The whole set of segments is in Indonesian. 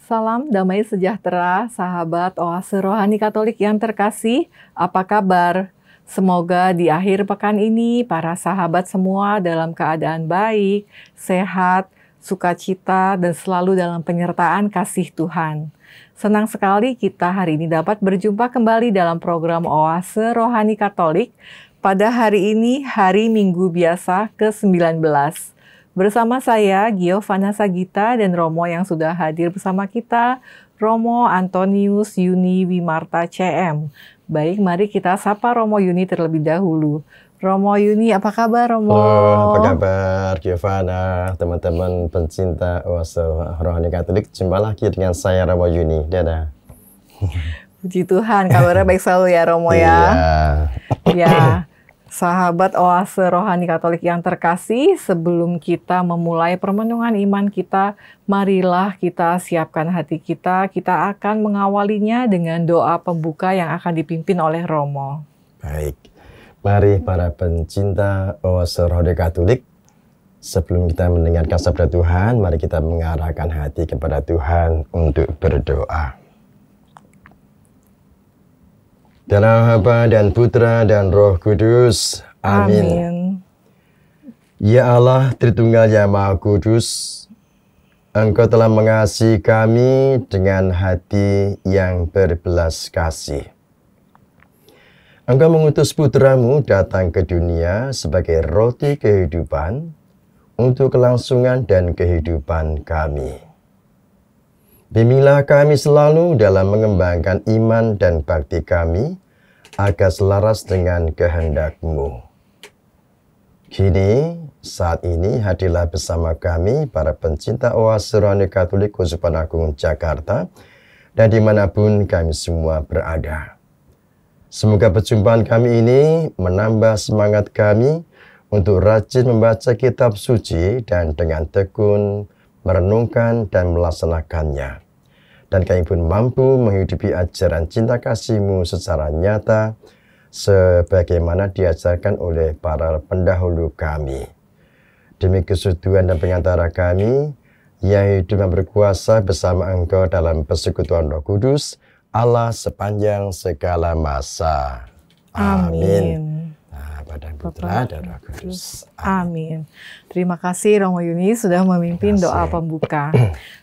Salam damai sejahtera, sahabat Oase Rohani Katolik yang terkasih. Apa kabar? Semoga di akhir pekan ini para sahabat semua dalam keadaan baik, sehat, sukacita, dan selalu dalam penyertaan kasih Tuhan. Senang sekali kita hari ini dapat berjumpa kembali dalam program Oase Rohani Katolik pada hari ini, hari Minggu biasa ke-19. Bersama saya, Giovanna Sagita dan Romo yang sudah hadir bersama kita, Romo Antonius Yuni Wimarta CM. Baik, mari kita sapa Romo Yuni terlebih dahulu. Romo Yuni, apa kabar Romo? Halo, apa kabar Giovanna, teman-teman pencinta Oase Rohani Katolik. Jumpa lagi dengan saya Romo Yuni. Dadah. Puji Tuhan, kabarnya baik selalu ya Romo ya. Ya. Sahabat Oase Rohani Katolik yang terkasih, sebelum kita memulai permenungan iman kita, marilah kita siapkan hati kita. Kita akan mengawalinya dengan doa pembuka yang akan dipimpin oleh Romo. Baik, mari para pencinta Oase Rohani Katolik, sebelum kita mendengarkan sabda Tuhan, mari kita mengarahkan hati kepada Tuhan untuk berdoa. Dalam Bapa dan Putra dan Roh Kudus. Amin. Amin. Ya Allah, Tritunggal yang Maha Kudus, Engkau telah mengasihi kami dengan hati yang berbelas kasih. Engkau mengutus Putramu datang ke dunia sebagai roti kehidupan untuk kelangsungan dan kehidupan kami. Bimbinglah kami selalu dalam mengembangkan iman dan bakti kami agar selaras dengan kehendak-Mu. Kini, saat ini hadirlah bersama kami para pencinta Oase Rohani Katolik Keuskupan Agung Jakarta dan dimanapun kami semua berada. Semoga perjumpaan kami ini menambah semangat kami untuk rajin membaca kitab suci dan dengan tekun merenungkan dan melaksanakannya. Dan kami pun mampu menghidupi ajaran cinta kasih-Mu secara nyata, sebagaimana diajarkan oleh para pendahulu kami. Demi kesuduan dan pengantara kami, yang hidup dan berkuasa bersama Engkau dalam persekutuan Roh Kudus, Allah sepanjang segala masa. Amin. Dan Putra dan Roh Kudus. Amin. Terima kasih Romo Yuni sudah memimpin doa pembuka.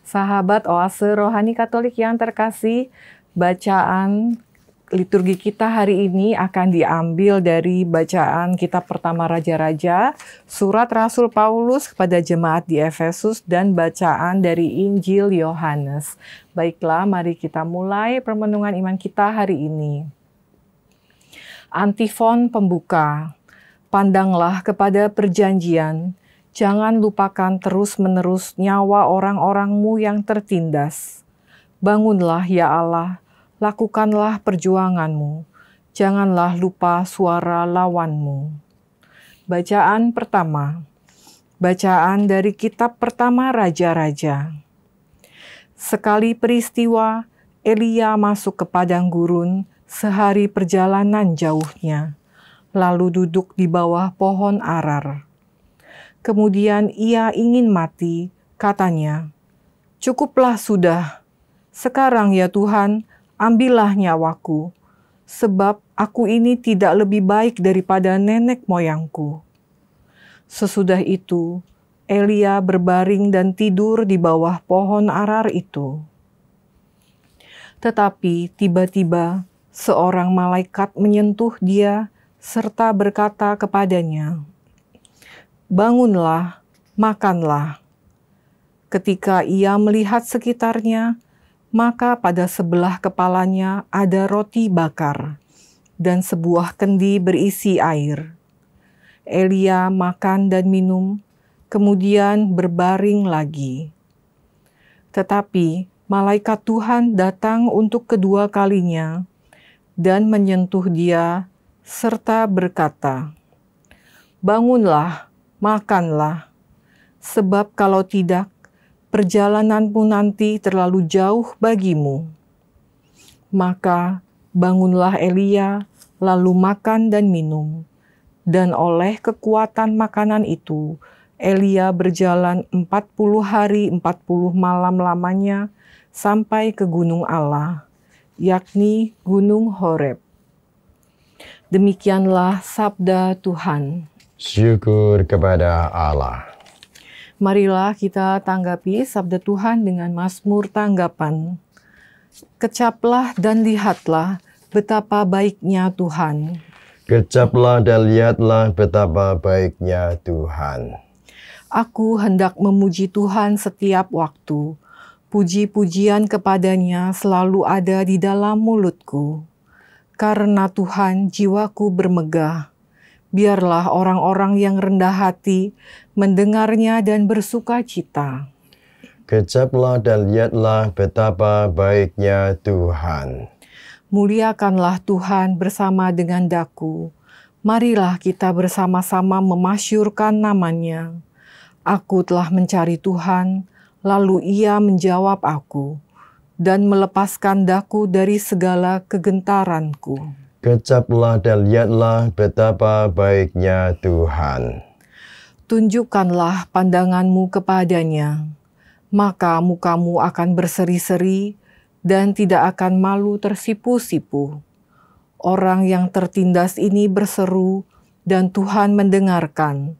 Sahabat Oase Rohani Katolik yang terkasih, bacaan liturgi kita hari ini akan diambil dari bacaan kitab pertama Raja-Raja, surat Rasul Paulus kepada jemaat di Efesus, dan bacaan dari Injil Yohanes. Baiklah, mari kita mulai permenungan iman kita hari ini. Antifon pembuka. Pandanglah kepada perjanjian, jangan lupakan terus-menerus nyawa orang-orang-Mu yang tertindas. Bangunlah ya Allah, lakukanlah perjuangan-Mu, janganlah lupa suara lawan-Mu. Bacaan pertama. Bacaan dari kitab pertama Raja-Raja. Sekali peristiwa, Elia masuk ke padang gurun sehari perjalanan jauhnya, lalu duduk di bawah pohon arar. Kemudian ia ingin mati, katanya, "Cukuplah sudah, sekarang ya Tuhan, ambillah nyawaku, sebab aku ini tidak lebih baik daripada nenek moyangku." Sesudah itu, Elia berbaring dan tidur di bawah pohon arar itu. Tetapi tiba-tiba seorang malaikat menyentuh dia serta berkata kepadanya, "Bangunlah, makanlah." Ketika ia melihat sekitarnya, maka pada sebelah kepalanya ada roti bakar dan sebuah kendi berisi air. Elia makan dan minum, kemudian berbaring lagi. Tetapi malaikat Tuhan datang untuk kedua kalinya dan menyentuh dia serta berkata, "Bangunlah, makanlah, sebab kalau tidak, perjalananmu nanti terlalu jauh bagimu." Maka bangunlah Elia, lalu makan dan minum, dan oleh kekuatan makanan itu, Elia berjalan 40 hari 40 malam lamanya sampai ke gunung Allah, yakni Gunung Horeb. Demikianlah sabda Tuhan. Syukur kepada Allah. Marilah kita tanggapi sabda Tuhan dengan mazmur tanggapan. Kecaplah dan lihatlah betapa baiknya Tuhan. Kecaplah dan lihatlah betapa baiknya Tuhan. Aku hendak memuji Tuhan setiap waktu. Puji-pujian kepadanya selalu ada di dalam mulutku. Karena Tuhan jiwaku bermegah. Biarlah orang-orang yang rendah hati mendengarnya dan bersuka cita. Kecaplah dan lihatlah betapa baiknya Tuhan. Muliakanlah Tuhan bersama dengan daku. Marilah kita bersama-sama memasyurkan namanya. Aku telah mencari Tuhan, lalu Ia menjawab aku, dan melepaskan daku dari segala kegentaranku. Kecaplah dan lihatlah betapa baiknya Tuhan. Tunjukkanlah pandanganmu kepadanya, maka mukamu akan berseri-seri dan tidak akan malu tersipu-sipu. Orang yang tertindas ini berseru dan Tuhan mendengarkan.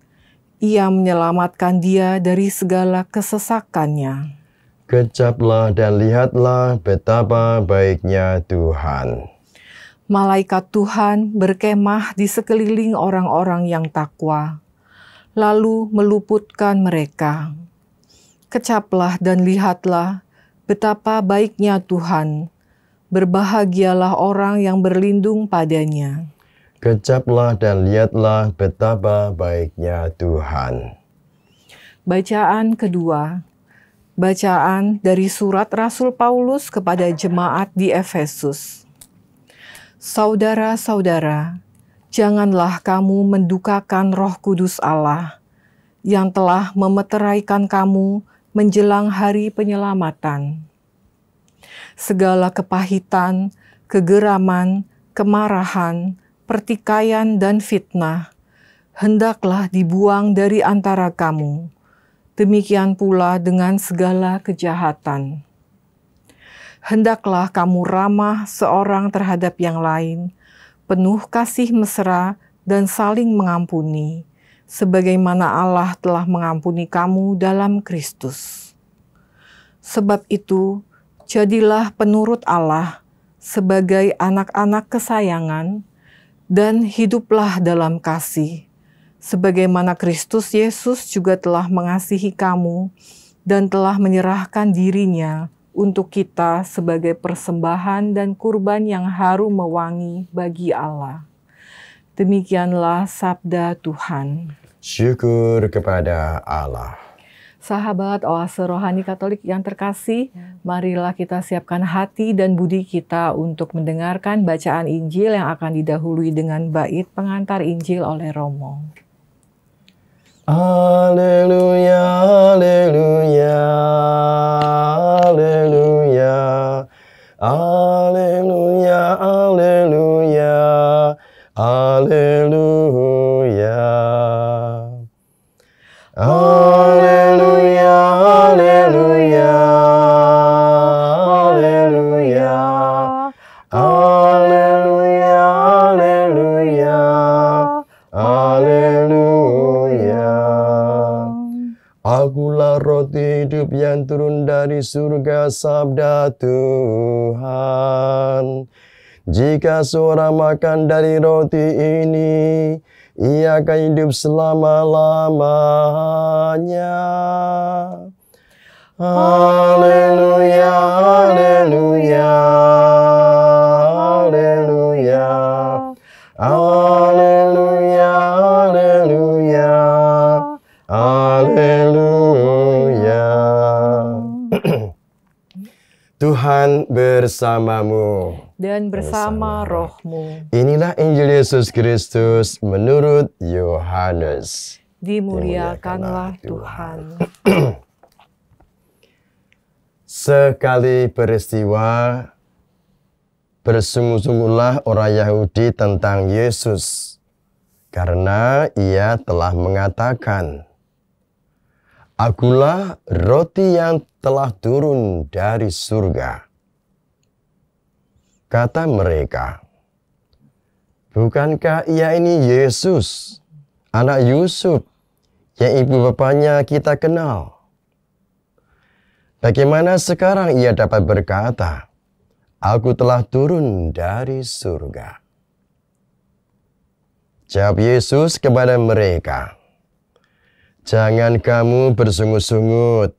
Ia menyelamatkan dia dari segala kesesakannya. Kecaplah dan lihatlah betapa baiknya Tuhan. Malaikat Tuhan berkemah di sekeliling orang-orang yang takwa, lalu meluputkan mereka. Kecaplah dan lihatlah betapa baiknya Tuhan. Berbahagialah orang yang berlindung padanya. Kecaplah dan lihatlah betapa baiknya Tuhan. Bacaan kedua. Bacaan dari surat Rasul Paulus kepada jemaat di Efesus. Saudara-saudara, janganlah kamu mendukakan Roh Kudus Allah yang telah memeteraikan kamu menjelang hari penyelamatan. Segala kepahitan, kegeraman, kemarahan, pertikaian, dan fitnah hendaklah dibuang dari antara kamu. Demikian pula dengan segala kejahatan. Hendaklah kamu ramah seorang terhadap yang lain, penuh kasih mesra dan saling mengampuni, sebagaimana Allah telah mengampuni kamu dalam Kristus. Sebab itu, jadilah penurut Allah sebagai anak-anak kesayangan, dan hiduplah dalam kasih, sebagaimana Kristus Yesus juga telah mengasihi kamu dan telah menyerahkan dirinya untuk kita sebagai persembahan dan kurban yang harum mewangi bagi Allah. Demikianlah sabda Tuhan. Syukur kepada Allah. Sahabat Oase Rohani Katolik yang terkasih, marilah kita siapkan hati dan budi kita untuk mendengarkan bacaan Injil yang akan didahului dengan bait pengantar Injil oleh Romo. Haleluya, haleluya, haleluya, haleluya, haleluya, haleluya, haleluya, haleluya, haleluya, haleluya, haleluya, haleluya. Akulah roti hidup yang turun dari surga, sabda Tuhan. Jika seorang makan dari roti ini, ia akan hidup selama-lamanya. Haleluya, haleluya, haleluya, haleluya, haleluya, haleluya. Tuhan bersamamu. Dan bersama rohmu. Inilah Injil Yesus Kristus menurut Yohanes. Dimuliakanlah Tuhan. Sekali peristiwa, bersungut-sungutlah orang Yahudi tentang Yesus, karena ia telah mengatakan, Akulah roti yang telah turun dari surga. Kata mereka, bukankah ia ini Yesus, anak Yusuf, yang ibu bapanya kita kenal? Bagaimana sekarang ia dapat berkata, aku telah turun dari surga? Jawab Yesus kepada mereka, jangan kamu bersungut-sungut.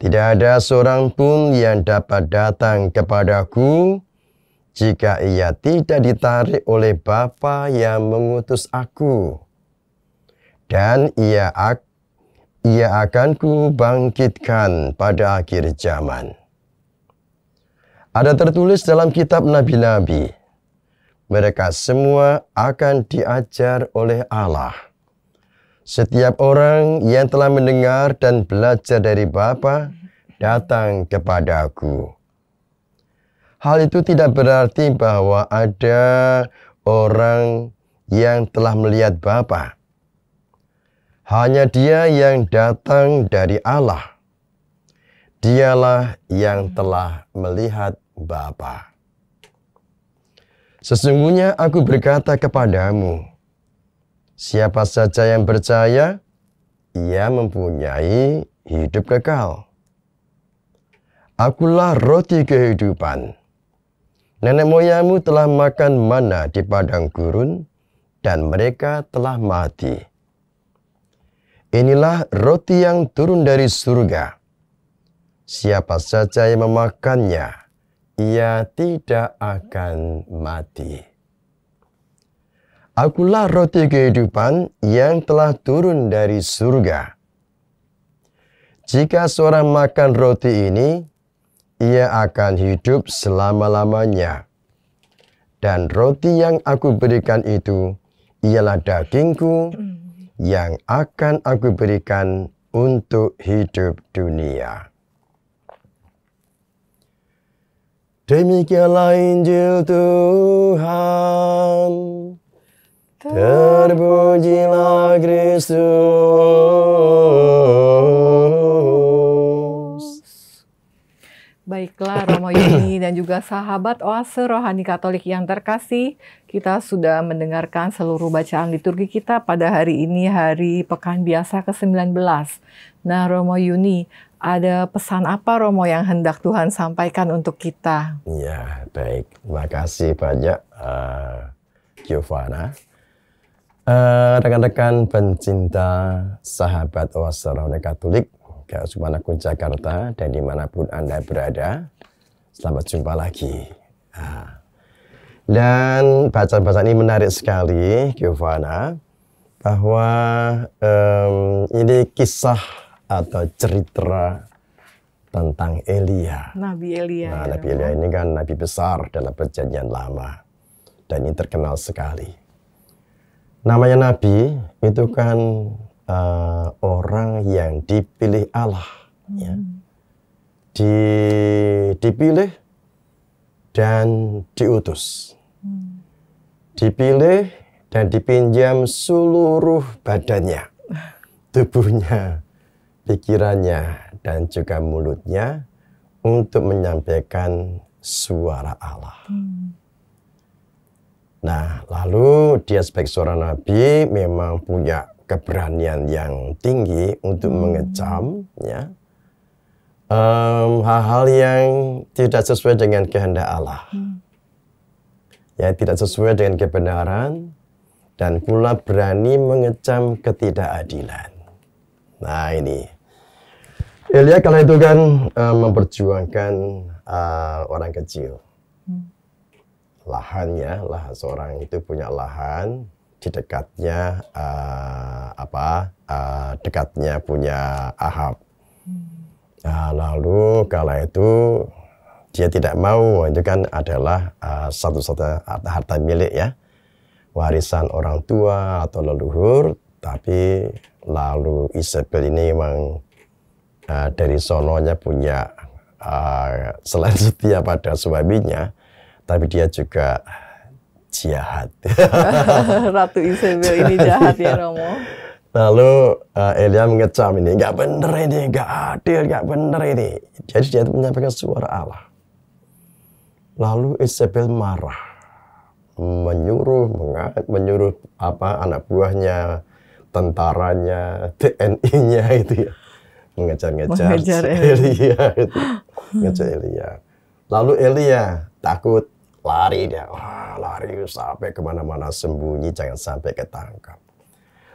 Tidak ada seorang pun yang dapat datang kepadaku jika ia tidak ditarik oleh Bapa yang mengutus aku. Dan ia akan kubangkitkan pada akhir zaman. Ada tertulis dalam kitab nabi-nabi, mereka semua akan diajar oleh Allah. Setiap orang yang telah mendengar dan belajar dari Bapa datang kepadaku. Hal itu tidak berarti bahwa ada orang yang telah melihat Bapa. Hanya Dia yang datang dari Allah. Dialah yang telah melihat Bapa. Sesungguhnya aku berkata kepadamu, siapa saja yang percaya, ia mempunyai hidup kekal. Akulah roti kehidupan. Nenek moyangmu telah makan mana di padang gurun, dan mereka telah mati. Inilah roti yang turun dari surga. Siapa saja yang memakannya, ia tidak akan mati. Akulah roti kehidupan yang telah turun dari surga. Jika seorang makan roti ini, ia akan hidup selama-lamanya. Dan roti yang aku berikan itu ialah dagingku yang akan aku berikan untuk hidup dunia. Demikianlah Injil Tuhan. Terpujilah Kristus. Baiklah Romo Yuni dan juga sahabat Oase Rohani Katolik yang terkasih, kita sudah mendengarkan seluruh bacaan liturgi kita pada hari ini, hari Pekan Biasa ke-19. Nah Romo Yuni, ada pesan apa Romo yang hendak Tuhan sampaikan untuk kita? Ya, baik. Terima kasih banyak, Giovanna. Rekan-rekan pencinta sahabat Oase Rohani Katolik, Keuskupan Agung Jakarta, dan dimanapun Anda berada, selamat jumpa lagi. Dan bacaan-bacaan ini menarik sekali, Giovanna, bahwa ini kisah atau cerita tentang Elia. Nabi Elia. Nah, Nabi Elia ini kan nabi besar dalam Perjanjian Lama, dan ini terkenal sekali. Namanya nabi itu kan orang yang dipilih Allah, ya. Dipilih dan diutus, dipilih dan dipinjam seluruh badannya, tubuhnya, pikirannya, dan juga mulutnya untuk menyampaikan suara Allah. Nah, lalu dia sebagai seorang nabi memang punya keberanian yang tinggi untuk mengecam, ya, hal-hal yang tidak sesuai dengan kehendak Allah, ya, tidak sesuai dengan kebenaran, dan pula berani mengecam ketidakadilan. Nah ini, Elia kala itu kan memperjuangkan orang kecil, lahannya, seorang itu punya lahan. Di dekatnya dekatnya punya Ahab. Lalu kala itu dia tidak mau, itu kan adalah satu-satunya harta milik, ya, warisan orang tua atau leluhur. Tapi lalu Isabel ini memang dari sononya punya selain setia pada suaminya, tapi dia juga jahat. Ratu Isabel ini jahat ya Romo. Lalu Elia mengecam ini, nggak bener ini, nggak adil, nggak bener ini. Jadi dia menyampaikan suara Allah. Lalu Isabel marah, menyuruh anak buahnya, tentaranya, TNI-nya itu ya, mengejar Elia, mengejar Elia. Lalu Elia takut, lari dia, lari sampai kemana-mana sembunyi, jangan sampai ketangkap.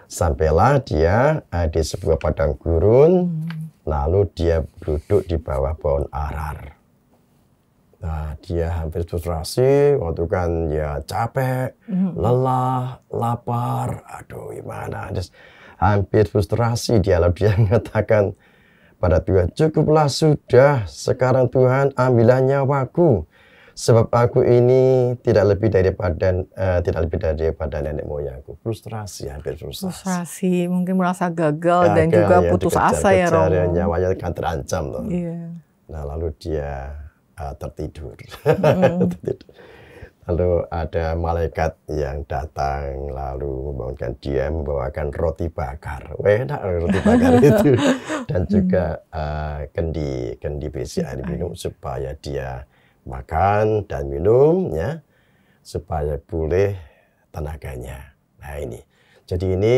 Sampailah dia di sebuah padang gurun, lalu dia duduk di bawah pohon arar. Nah, dia hampir frustrasi, waktu kan dia capek, lelah, lapar, aduh gimana, hampir frustrasi dia, lalu dia mengatakan pada Tuhan, cukuplah sudah, sekarang Tuhan ambillah nyawaku. Sebab aku ini tidak lebih daripada nenek moyangku. Frustrasi, hampir frustrasi. Mungkin merasa gagal dan juga putus asa ya Romo. Nyawanya kan terancam loh. Iya. Nah lalu dia tertidur. Lalu ada malaikat yang datang lalu membangunkan dia, membawakan roti bakar. Enak roti bakar itu. Dan juga kendi berisi air minum supaya dia makan dan minum ya, supaya pulih tenaganya. Nah ini, jadi ini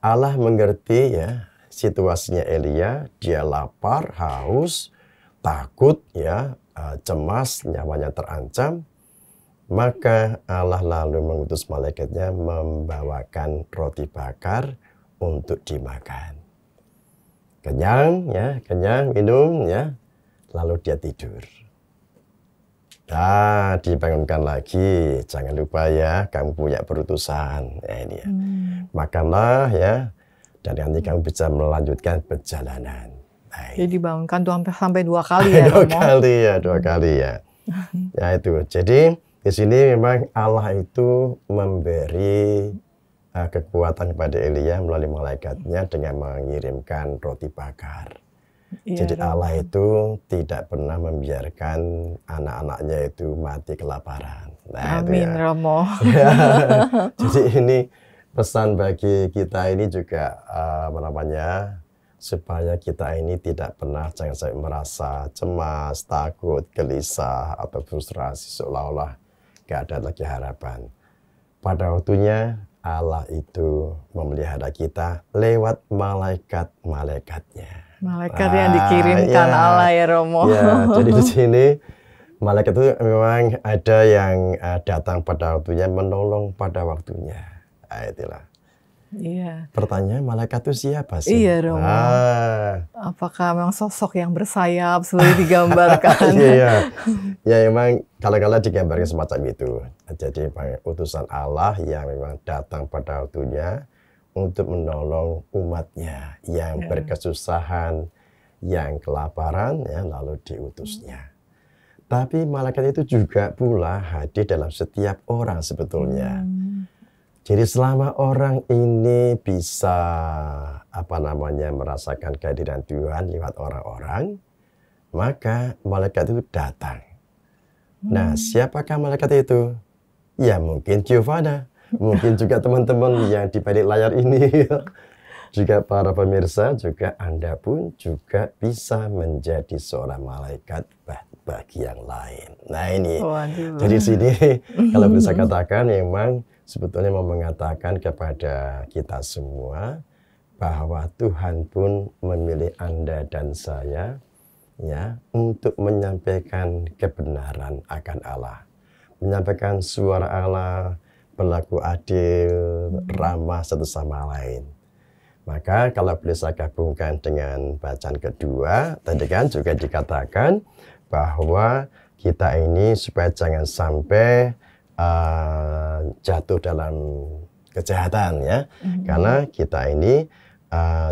Allah mengerti ya situasinya Elia, dia lapar, haus, takut ya, cemas, nyawanya terancam. Maka Allah lalu mengutus malaikatnya membawakan roti bakar untuk dimakan. Kenyang ya, kenyang minum ya, lalu dia tidur. Nah, dibangunkan lagi, jangan lupa ya, kamu punya perutusan. Nah, ini ya. Makanlah ya, dan nanti kamu bisa melanjutkan perjalanan. Nah, jadi dibangunkan sampai 2 kali ya, dua kali ya. Ya itu. Jadi di sini memang Allah itu memberi kekuatan kepada Elia melalui malaikatnya dengan mengirimkan roti bakar. Jadi Allah itu tidak pernah membiarkan anak-anaknya itu mati kelaparan. Nah, amin, itu ya. Romo. Ya, jadi ini pesan bagi kita ini juga supaya kita ini tidak pernah jangan sampai merasa cemas, takut, gelisah atau frustrasi seolah-olah gak ada lagi harapan. Pada waktunya Allah itu memelihara kita lewat malaikat-malaikatnya. Malaikat yang dikirimkan Allah ya Romo. Ya, jadi di sini malaikat itu memang ada yang datang pada waktunya, menolong pada waktunya. Nah, itulah. Iya. Pertanyaan, malaikat itu siapa sih? Iya Romo. Apakah memang sosok yang bersayap seperti digambarkan? Iya. Ya memang kala-kala digambarkan semacam itu. Jadi utusan Allah yang memang datang pada waktunya untuk menolong umatnya yang berkesusahan, yang kelaparan, ya, lalu diutusnya. Tapi malaikat itu juga pula hadir dalam setiap orang sebetulnya. Jadi selama orang ini bisa merasakan kehadiran Tuhan lewat orang-orang, maka malaikat itu datang. Nah, siapakah malaikat itu? Ya mungkin Giovanna. Mungkin juga teman-teman yang di balik layar ini, juga para pemirsa, juga Anda pun juga bisa menjadi seorang malaikat bagi yang lain. Nah ini, jadi sini kalau bisa katakan memang sebetulnya mau mengatakan kepada kita semua bahwa Tuhan pun memilih Anda dan saya ya untuk menyampaikan kebenaran akan Allah, menyampaikan suara Allah, berlaku adil, ramah satu sama lain. Maka kalau boleh saya gabungkan dengan bacaan kedua, tadi kan juga dikatakan bahwa kita ini supaya jangan sampai jatuh dalam kejahatan ya, karena kita ini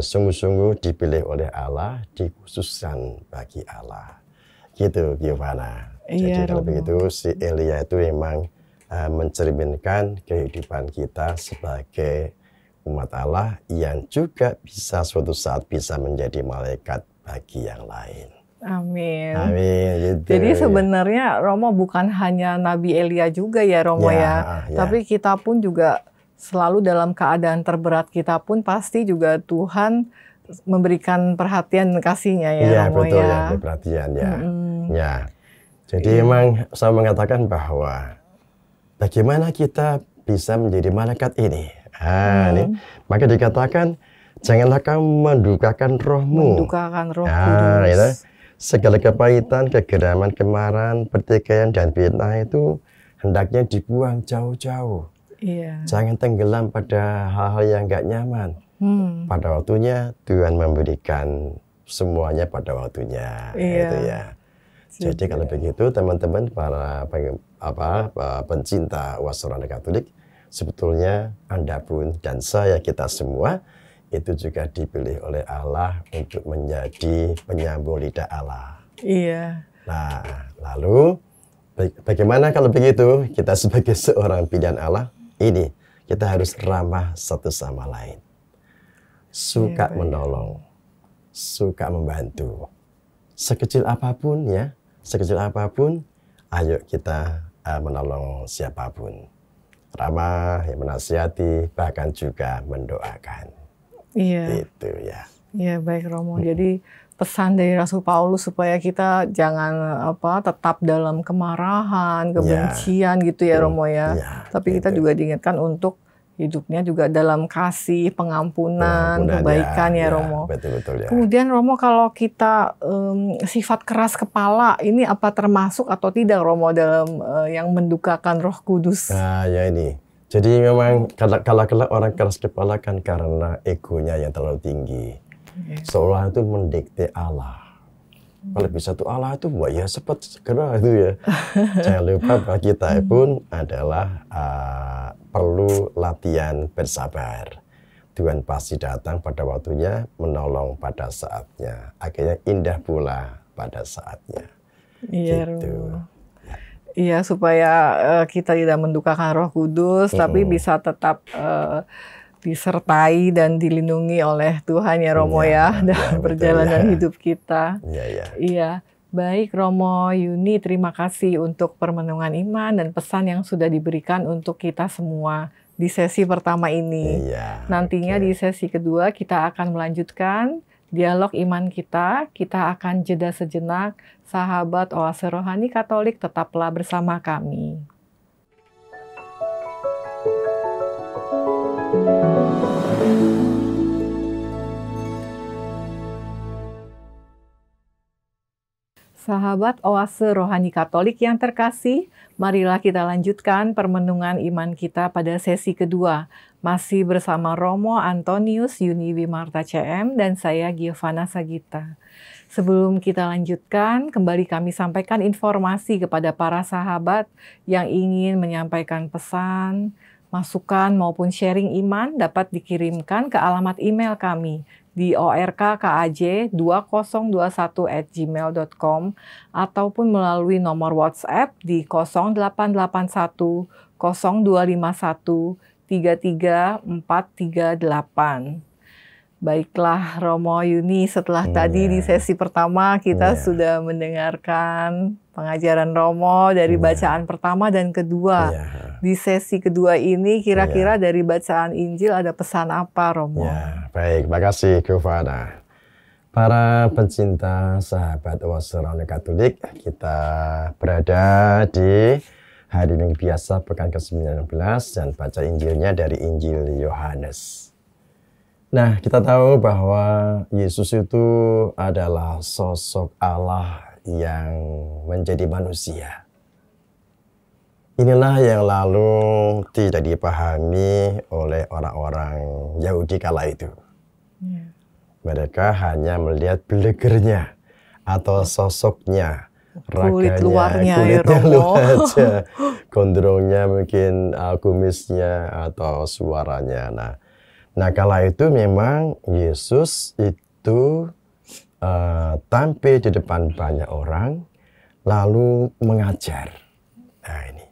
sungguh-sungguh dipilih oleh Allah, dikhususkan bagi Allah. Gitu Giovanna. Jadi kalau begitu si Elia itu memang mencerminkan kehidupan kita sebagai umat Allah yang juga bisa suatu saat bisa menjadi malaikat bagi yang lain. Amin. Amin. Gitu. Jadi sebenarnya Romo bukan hanya Nabi Elia juga ya Romo ya. Tapi kita pun juga selalu dalam keadaan terberat kita pun pasti juga Tuhan memberikan perhatian dan kasih-Nya ya, Iya, Romo betul ya. ya, perhatian ya. Mm-mm. Ya. Jadi memang saya mengatakan bahwa bagaimana kita bisa menjadi malaikat ini. Ini maka dikatakan janganlah kamu mendukakan rohmu. Mendukakan Roh Kudus. Gitu. Segala kepahitan, kegeraman, kemarahan, pertikaian dan fitnah itu hendaknya dibuang jauh-jauh. Iya. Jangan tenggelam pada hal-hal yang nggak nyaman. Pada waktunya Tuhan memberikan semuanya pada waktunya. Iya. Gitu ya. Jadi kalau begitu teman-teman para pencinta Oase Rohani Katolik, sebetulnya Anda pun dan saya, kita semua itu juga dipilih oleh Allah untuk menjadi penyambung lidah Allah. Iya. Nah, lalu bagaimana kalau begitu kita sebagai seorang pilihan Allah ini kita harus ramah satu sama lain, suka menolong, suka membantu, sekecil apapun ya. Sekecil apapun, ayo kita menolong siapapun. Ramah, menasihati, bahkan juga mendoakan. Iya. Itu ya. Iya, baik Romo. Jadi pesan dari Rasul Paulus supaya kita jangan tetap dalam kemarahan, kebencian gitu ya Romo ya. Tapi kita juga diingatkan untuk hidupnya juga dalam kasih, pengampunan kebaikan ya Romo. Betul-betul ya. Kemudian Romo, kalau kita sifat keras kepala, ini apa termasuk atau tidak Romo dalam yang mendukakan Roh Kudus? Nah ya ini. Jadi memang kalau orang keras kepala kan karena egonya yang terlalu tinggi. Seolah itu mendikte Allah. Kalau bisa tuh Allah itu wah ya cepat segera itu ya. Jangan lupa bahwa kita pun adalah perlu latihan bersabar. Tuhan pasti datang pada waktunya, menolong pada saatnya. Akhirnya indah pula pada saatnya. Iya, gitu. Iya, supaya kita tidak mendukakan Roh Kudus, tapi bisa tetap disertai dan dilindungi oleh Tuhan ya Romo ya dalam perjalanan hidup kita. Iya. Baik Romo Yuni, terima kasih untuk permenungan iman dan pesan yang sudah diberikan untuk kita semua di sesi pertama ini. Nantinya di sesi kedua kita akan melanjutkan dialog iman kita. Kita akan jeda sejenak. Sahabat Oase Rohani Katolik, tetaplah bersama kami. Sahabat Oase Rohani Katolik yang terkasih, marilah kita lanjutkan permenungan iman kita pada sesi kedua. Masih bersama Romo Antonius Yuni Wimarta CM dan saya Giovanna Sagita. Sebelum kita lanjutkan, kembali kami sampaikan informasi kepada para sahabat yang ingin menyampaikan pesan, masukan maupun sharing iman dapat dikirimkan ke alamat email kami di orkkaj2021@gmail.com ataupun melalui nomor WhatsApp di 0881 0251 33438. Baiklah Romo Yuni, setelah tadi di sesi pertama kita sudah mendengarkan pengajaran Romo dari bacaan pertama dan kedua. Di sesi kedua ini kira-kira dari bacaan Injil ada pesan apa Romo? Baik, makasih Giovanna. Para pencinta sahabat Oase Rohani Katolik, kita berada di hari Minggu biasa pekan ke-19 dan baca Injilnya dari Injil Yohanes. Nah, kita tahu bahwa Yesus itu adalah sosok Allah yang menjadi manusia. Inilah yang lalu tidak dipahami oleh orang-orang Yahudi kala itu. Mereka hanya melihat belegernya atau sosoknya, kulit raganya, luarnya kulitnya ya, luar aja, gondrongnya mungkin, kumisnya atau suaranya. Nah, kala itu memang Yesus itu tampil di depan banyak orang, lalu mengajar. Nah ini.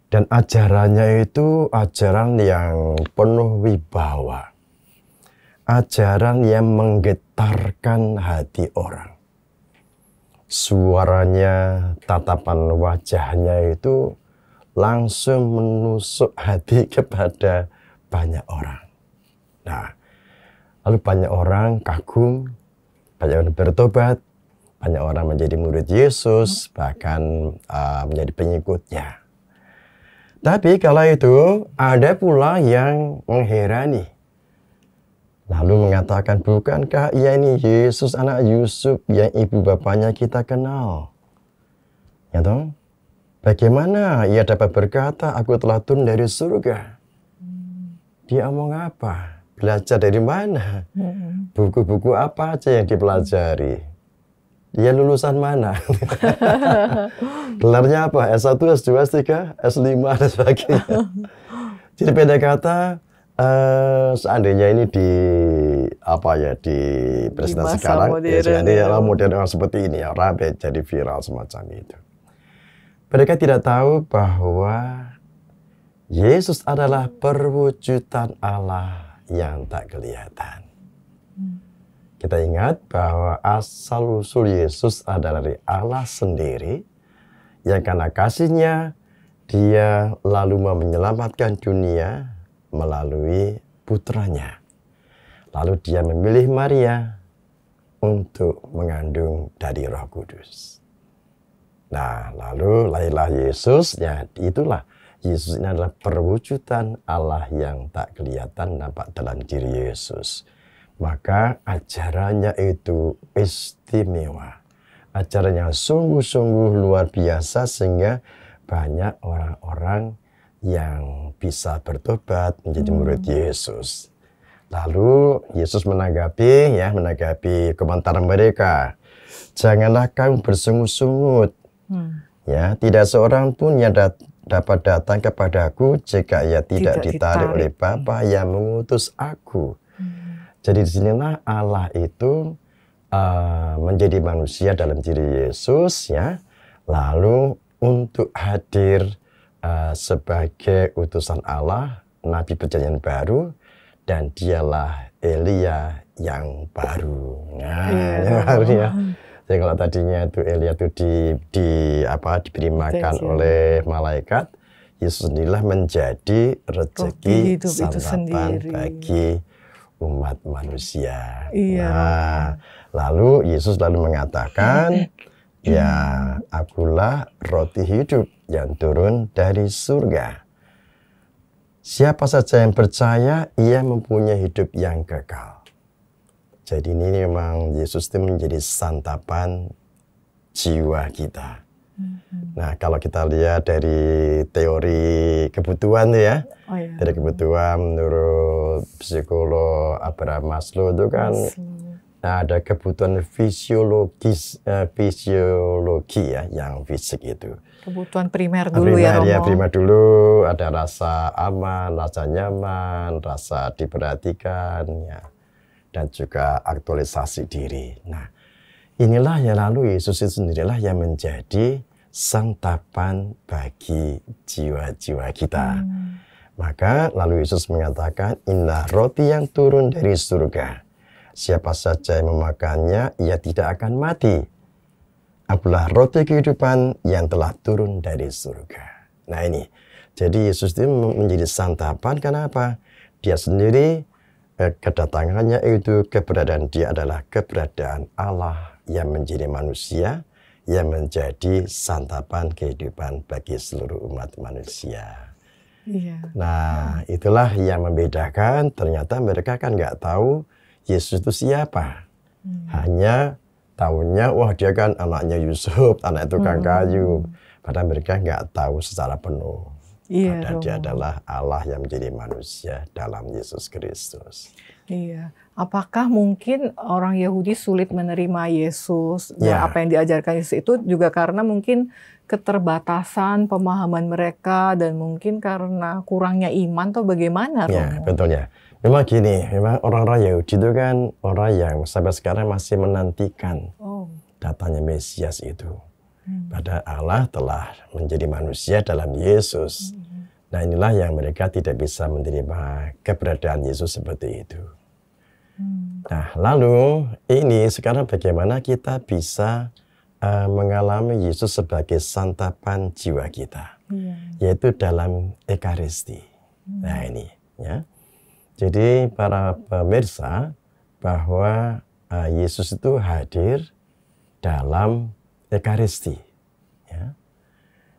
Dan ajarannya itu ajaran yang penuh wibawa. Ajaran yang menggetarkan hati orang. Suaranya, tatapan wajahnya itu langsung menusuk hati kepada banyak orang. Nah, lalu banyak orang kagum, banyak orang bertobat, banyak orang menjadi murid Yesus, bahkan menjadi pengikutnya. Tapi kala itu ada pula yang mengherani. Lalu mengatakan, bukankah ia ini Yesus anak Yusuf yang ibu bapaknya kita kenal? Ya toh? Bagaimana ia dapat berkata, aku telah turun dari surga? Dia omong apa? Belajar dari mana? Buku-buku apa aja yang dipelajari? Dia lulusan mana? Gelarnya apa? S1, S2, S3, S5, dan sebagainya. Jadi beda kata, seandainya ini di presentasi sekarang, modern seperti ini, rapi jadi viral semacam itu. Mereka tidak tahu bahwa Yesus adalah perwujudan Allah yang tak kelihatan. Kita ingat bahwa asal-usul Yesus adalah dari Allah sendiri, yang karena kasih-Nya, Dia lalu mau menyelamatkan dunia melalui putranya. Lalu Dia memilih Maria untuk mengandung dari Roh Kudus. Nah, lalu lahirlah Yesus, ya itulah Yesus ini adalah perwujudan Allah yang tak kelihatan nampak dalam diri Yesus. Maka ajarannya itu istimewa. Ajarannya sungguh-sungguh luar biasa sehingga banyak orang-orang yang bisa bertobat menjadi murid Yesus. Lalu Yesus menanggapi komentar mereka. Janganlah kamu bersungut-sungut. Ya, tidak seorang pun yang dapat datang kepadaku jika ia tidak ditarik oleh Bapa yang mengutus aku. Jadi disinilah Allah itu menjadi manusia dalam diri Yesus, ya. Lalu untuk hadir sebagai utusan Allah, Nabi Perjanjian Baru, dan dialah Elia yang baru. Nah, yang baru ya. Jadi kalau tadinya itu Elia itu diberi makan oleh malaikat, Yesus sendirilah menjadi rezeki santapan bagi umat manusia. Iya. Nah, lalu Yesus lalu mengatakan, ya akulah roti hidup yang turun dari surga. Siapa saja yang percaya, ia mempunyai hidup yang kekal. Jadi ini memang Yesus itu menjadi santapan jiwa kita. Nah, kalau kita lihat dari teori kebutuhan ya, dari kebutuhan menurut psikolog Abraham Maslow itu kan ada kebutuhan fisiologi ya, yang fisik itu. Kebutuhan primer dulu ya, Romo. Ya, primer dulu, ada rasa aman, rasa nyaman, rasa diperhatikan, ya, dan juga aktualisasi diri. Nah, inilah yang lalu Yesus itu sendirilah yang menjadi santapan bagi jiwa-jiwa kita. Maka lalu Yesus mengatakan, inilah roti yang turun dari surga. Siapa saja yang memakannya, ia tidak akan mati. Akulah roti kehidupan yang telah turun dari surga. Nah ini, jadi Yesus itu menjadi santapan karena apa? Dia sendiri, kedatangannya itu, keberadaan dia adalah keberadaan Allah yang menjadi manusia, yang menjadi santapan kehidupan bagi seluruh umat manusia. Iya. Nah, itulah yang membedakan. Ternyata mereka kan nggak tahu Yesus itu siapa. Hanya tahunya, wah dia kan anaknya Yusuf, anak tukang kayu. Padahal mereka nggak tahu secara penuh. Iya, Padahal dia adalah Allah yang menjadi manusia dalam Yesus Kristus. Iya. Apakah mungkin orang Yahudi sulit menerima Yesus dan Ya. apa yang diajarkan Yesus itu juga karena mungkin keterbatasan pemahaman mereka dan mungkin karena kurangnya iman atau bagaimana, Romo? Ya, betul ya. Memang gini, memang orang-orang Yahudi itu kan orang yang sampai sekarang masih menantikan datangnya Mesias itu. Padahal Allah telah menjadi manusia dalam Yesus. Nah inilah yang mereka tidak bisa menerima keberadaan Yesus seperti itu. Nah lalu ini sekarang bagaimana kita bisa mengalami Yesus sebagai santapan jiwa kita, yaitu dalam Ekaristi. Nah ini, ya. Jadi para pemirsa, bahwa Yesus itu hadir dalam Ekaristi, ya.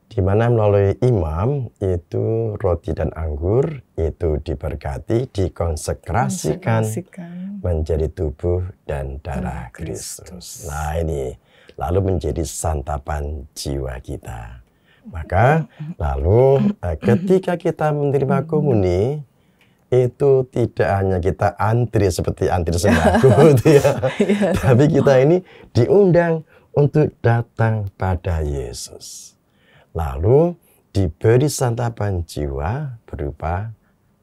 Di mana melalui imam itu roti dan anggur itu diberkati, dikonsekrasikan menjadi tubuh dan darah Kristus. Nah ini, lalu menjadi santapan jiwa kita. Maka lalu ketika kita menerima komuni, itu tidak hanya kita antri seperti antri sembako, ya. Tapi kita ini diundang untuk datang pada Yesus. Lalu diberi santapan jiwa berupa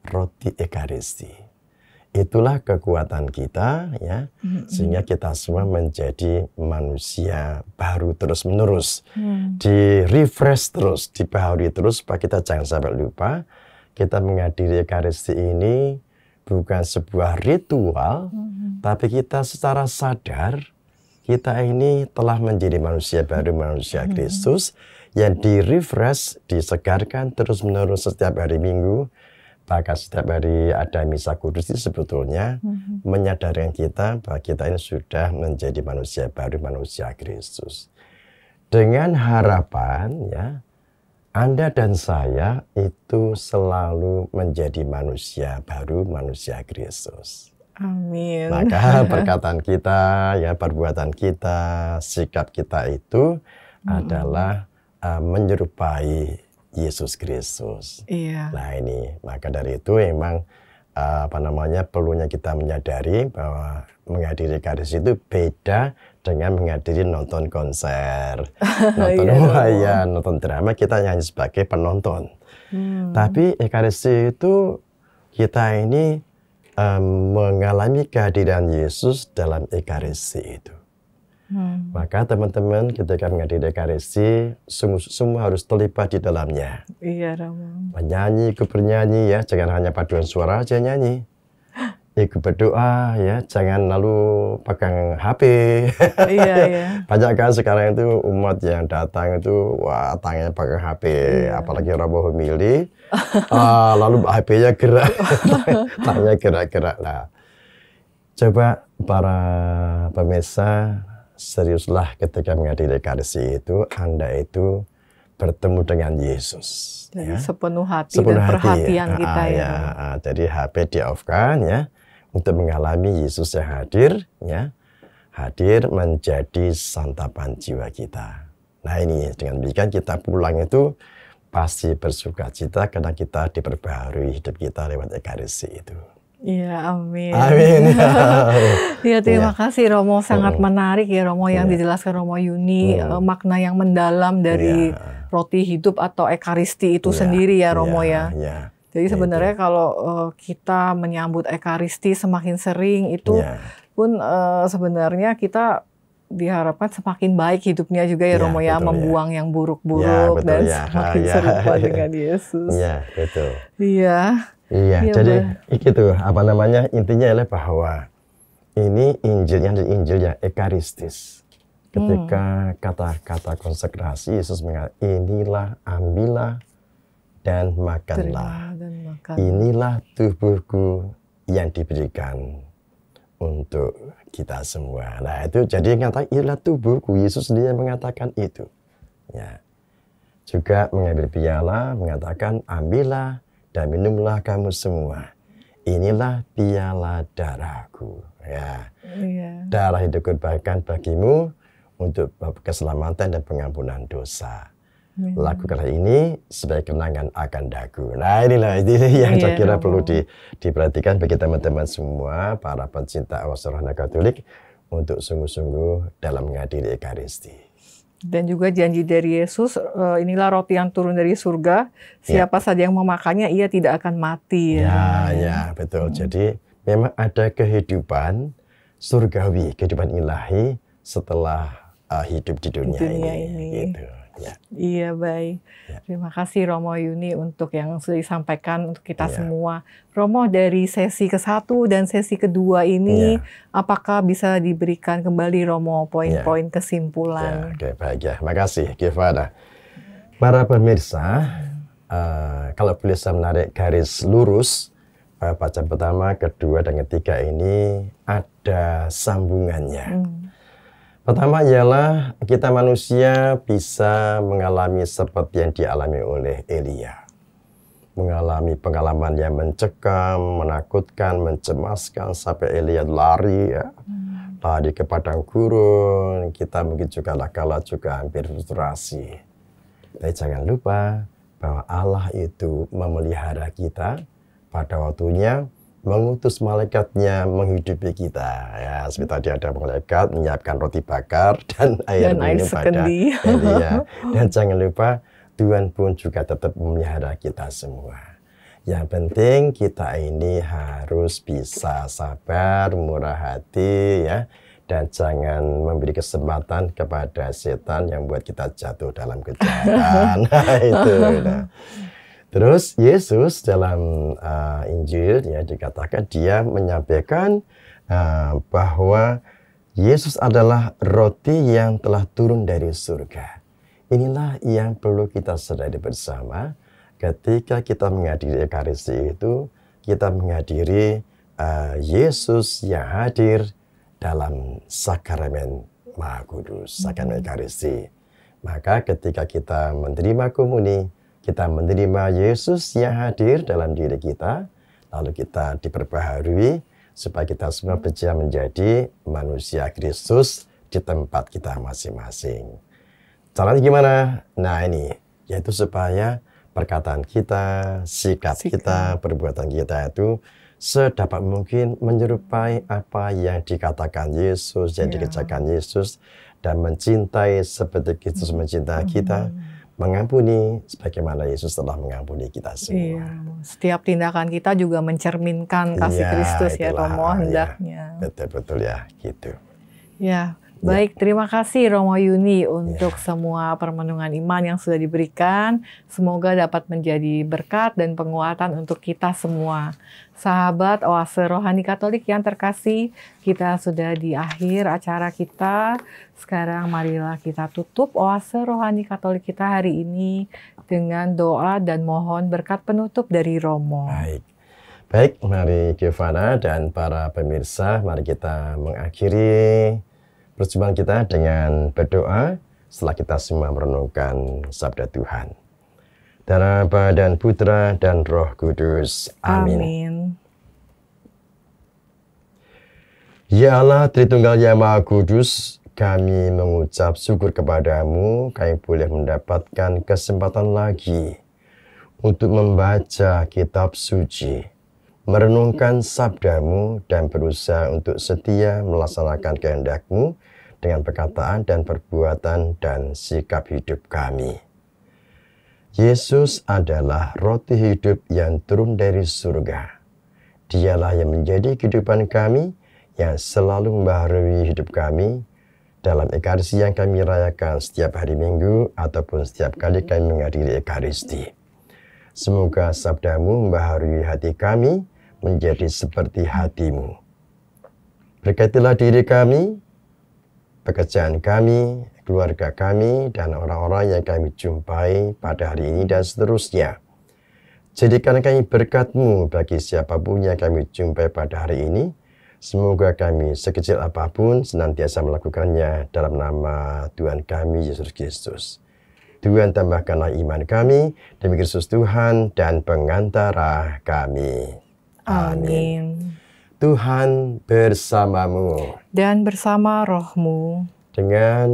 roti Ekaristi. Itulah kekuatan kita, ya, sehingga kita semua menjadi manusia baru terus-menerus, di-refresh terus, dibaharui terus, supaya kita jangan sampai lupa. Kita menghadiri Ekaristi ini bukan sebuah ritual, tapi kita secara sadar, kita ini telah menjadi manusia baru, manusia Kristus, yang di-refresh, disegarkan terus-menerus setiap hari Minggu. Bahkan setiap hari ada misa kudus itu sebetulnya menyadarkan kita bahwa kita ini sudah menjadi manusia baru, manusia Kristus. Dengan harapan, ya, Anda dan saya itu selalu menjadi manusia baru, manusia Kristus. Amin. Maka perkataan kita, ya, perbuatan kita, sikap kita itu adalah menyerupai Yesus Kristus. Iya. Nah ini, maka dari itu memang perlunya kita menyadari bahwa menghadiri Ekaristi itu beda dengan menghadiri nonton konser, nonton wayang, nonton drama, kita hanya sebagai penonton. Tapi Ekaristi itu kita ini mengalami kehadiran Yesus dalam Ekaristi itu. Maka teman-teman ketika menghadiri Ekaristi, semua harus terlibat di dalamnya. Iya, Romo. Menyanyi, ikut bernyanyi, ya, jangan hanya paduan suara aja nyanyi. Ikut berdoa, ya, jangan lalu pegang HP. Iya, iya. Banyak kan sekarang itu umat yang datang itu, wah, tangannya pakai HP, apalagi Romo homili, lalu HP-nya gerak, tangannya gerak-gerak. Nah, coba para pemirsa, seriuslah ketika menghadiri Ekaristi itu, Anda itu bertemu dengan Yesus. Jadi ya. sepenuh hati sepenuh dan hati, perhatian kita, ya. Jadi HP di-off-kan, ya, untuk mengalami Yesus yang hadir, ya, hadir menjadi santapan jiwa kita. Nah ini, dengan demikian kita pulang itu pasti bersuka cita karena kita diperbaharui hidup kita lewat Ekaristi itu. Iya, amin. Amin. Ya, terima kasih Romo, sangat menarik ya Romo yang dijelaskan Romo Yuni, makna yang mendalam dari roti hidup atau Ekaristi itu sendiri ya Romo, ya. Jadi sebenarnya kalau kita menyambut Ekaristi semakin sering itu pun sebenarnya kita diharapkan semakin baik hidupnya juga ya Romo, ya, membuang yang buruk-buruk dan semakin serupa dengan Yesus. Iya, betul. Iya. Iya, jadi itu intinya adalah bahwa ini Injilnya adalah Injil yang ekaristis. Ketika kata-kata konsekrasi, Yesus mengatakan, inilah, ambillah dan makanlah. Inilah tubuhku yang diberikan untuk kita semua. Nah itu jadi mengatakan inilah tubuhku, Yesus sendiri mengatakan itu. Ya. Juga mengambil piala, mengatakan ambillah dan minumlah kamu semua. Inilah piala darahku. Ya. Darah itu dikorbankan bagimu untuk keselamatan dan pengampunan dosa. Lakukanlah ini sebagai kenangan akan daku. Nah inilah yang saya kira perlu diperhatikan bagi teman-teman semua, para pencinta awas rohani Katolik, untuk sungguh-sungguh dalam menghadiri Ekaristi. Dan juga janji dari Yesus, inilah roti yang turun dari surga, siapa saja yang memakannya ia tidak akan mati. Ya, betul. Jadi memang ada kehidupan surgawi, kehidupan ilahi setelah hidup di dunia ini. Gitu. Ya. Iya, baik. Ya. Terima kasih Romo Yuni untuk yang sudah disampaikan untuk kita Ya. semua. Romo, dari sesi ke-1 dan sesi kedua ini, Ya. apakah bisa diberikan kembali Romo poin-poin Ya, kesimpulan? oke, baik ya. Makasih, Givana. Para pemirsa, kalau boleh saya menarik garis lurus, bacaan pertama, kedua, dan ketiga ini ada sambungannya. Pertama ialah kita manusia bisa mengalami seperti yang dialami oleh Elia. Mengalami pengalaman yang mencekam, menakutkan, mencemaskan, sampai Elia lari ya. Lari ke padang gurun, kita mungkin juga kala juga hampir frustrasi. Tapi jangan lupa bahwa Allah itu memelihara kita, pada waktunya mengutus malaikatnya menghidupi kita. Ya, seperti tadi ada malaikat menyiapkan roti bakar dan air minum pada Elia. Dan jangan lupa Tuhan pun juga tetap memelihara kita semua. Yang penting kita ini harus bisa sabar, murah hati ya. Dan jangan memberi kesempatan kepada setan yang buat kita jatuh dalam kejahatan. Itu. Nah. Terus Yesus dalam Injil ya dikatakan dia menyampaikan bahwa Yesus adalah roti yang telah turun dari surga. Inilah yang perlu kita sadari bersama ketika kita menghadiri Ekaristi itu, kita menghadiri Yesus yang hadir dalam sakramen Maha Kudus, sakramen Ekaristi. Maka ketika kita menerima komuni, kita menerima Yesus yang hadir dalam diri kita, lalu kita diperbaharui supaya kita semua bisa menjadi manusia Kristus di tempat kita masing-masing. Caranya gimana? Nah ini, yaitu supaya perkataan kita, sikap kita, perbuatan kita itu sedapat mungkin menyerupai apa yang dikatakan Yesus, yang dikerjakan Yesus, dan mencintai seperti Kristus mencintai kita. Mengampuni sebagaimana Yesus telah mengampuni kita semua. Iya, setiap tindakan kita juga mencerminkan kasih Kristus ya Romo hendaknya. Betul-betul ya, gitu. Ya, baik, terima kasih Romo Yuni untuk semua permenungan iman yang sudah diberikan. Semoga dapat menjadi berkat dan penguatan untuk kita semua. Sahabat Oase Rohani Katolik yang terkasih, kita sudah di akhir acara kita. Sekarang marilah kita tutup Oase Rohani Katolik kita hari ini dengan doa dan mohon berkat penutup dari Romo. Baik, mari Giovanna dan para pemirsa, mari kita mengakhiri perjumpaan kita dengan berdoa setelah kita semua merenungkan sabda Tuhan. Dalam Bapa dan Putra dan Roh Kudus. Amin. Ya Allah, Tritunggal yang Maha Kudus, kami mengucap syukur kepadamu, kami boleh mendapatkan kesempatan lagi untuk membaca kitab suci, merenungkan sabdamu, dan berusaha untuk setia melaksanakan kehendak-Mu dengan perkataan dan perbuatan dan sikap hidup kami. Yesus adalah roti hidup yang turun dari surga. Dialah yang menjadi kehidupan kami, yang selalu membaharui hidup kami dalam Ekaristi yang kami rayakan setiap hari Minggu ataupun setiap kali kami menghadiri Ekaristi. Semoga sabdamu membaharui hati kami menjadi seperti hatimu. Berkatilah diri kami, pekerjaan kami, keluarga kami, dan orang-orang yang kami jumpai pada hari ini dan seterusnya. Jadikan kami berkat-Mu bagi siapapun yang kami jumpai pada hari ini. Semoga kami sekecil apapun senantiasa melakukannya dalam nama Tuhan kami Yesus Kristus. Tuhan tambahkanlah iman kami demi Kristus Tuhan dan pengantara kami. Amin. Tuhan bersamamu. Dan bersama rohmu. Dengan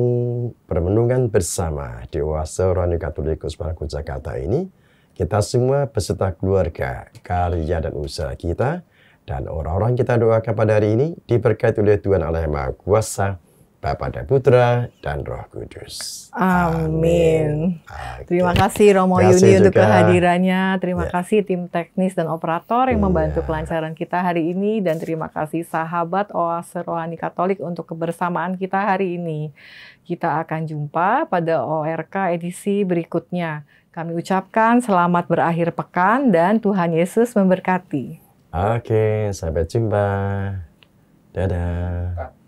permenungan bersama di Oase Rohani Katolik Kusupanagung Jakarta ini, kita semua beserta keluarga, karya dan usaha kita, dan orang-orang kita doakan pada hari ini diberkati oleh Tuhan Allah yang Maha Kuasa, Bapa dan Putra dan Roh Kudus. Amin. Oke. Terima kasih Romo Terima kasih Yuni untuk juga. kehadirannya. Terima Ya. kasih tim teknis dan operator yang membantu Iya. kelancaran kita hari ini. Dan terima kasih sahabat Oase Rohani Katolik untuk kebersamaan kita hari ini. Kita akan jumpa pada ORK edisi berikutnya. Kami ucapkan selamat berakhir pekan dan Tuhan Yesus memberkati. Oke, sampai jumpa. Dadah.